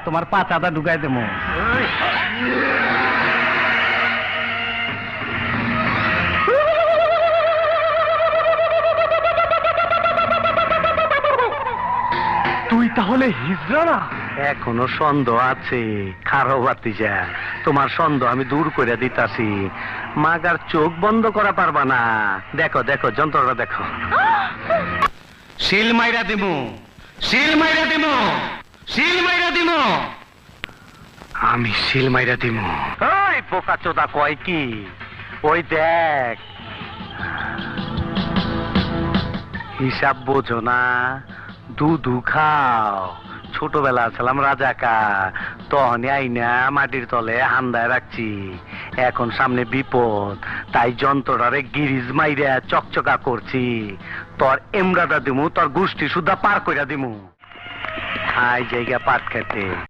তোমার পাচাটা ঢুকাই দেবো। তুই তাহলে হিজড়া না? এখনো সন্দেহ আছে, খারো বাতিজা, তোমার সন্দেহ আমি দূর করে দিতাছি। মাগার চোখ বন্ধ করা পারবা না। দেখো দেখো যন্ত্রটা দেখো। শিল মাইরা দিমু, শিল মাইরা দিমু, শিল মাইরা দিমু, আমি শিল মাইরা দিমু। ওই পোকা চোদা কয় কি? ওই দেখ, হিসাব বোঝো না, দুধু খাও। ছোটবেলা ছিলাম রাজাকা, তখনই আইনা মাটির তলে হান্দায় রাখছি। এখন সামনে বিপদ, তাই যন্ত্রটারে গিরিজ মাইরা চকচকা করছি। তোর এমরাটা দিমু, তোর গোষ্ঠী সুদ্ধা পার কইরা দিমু। হাই জায়গা পাট খেতে।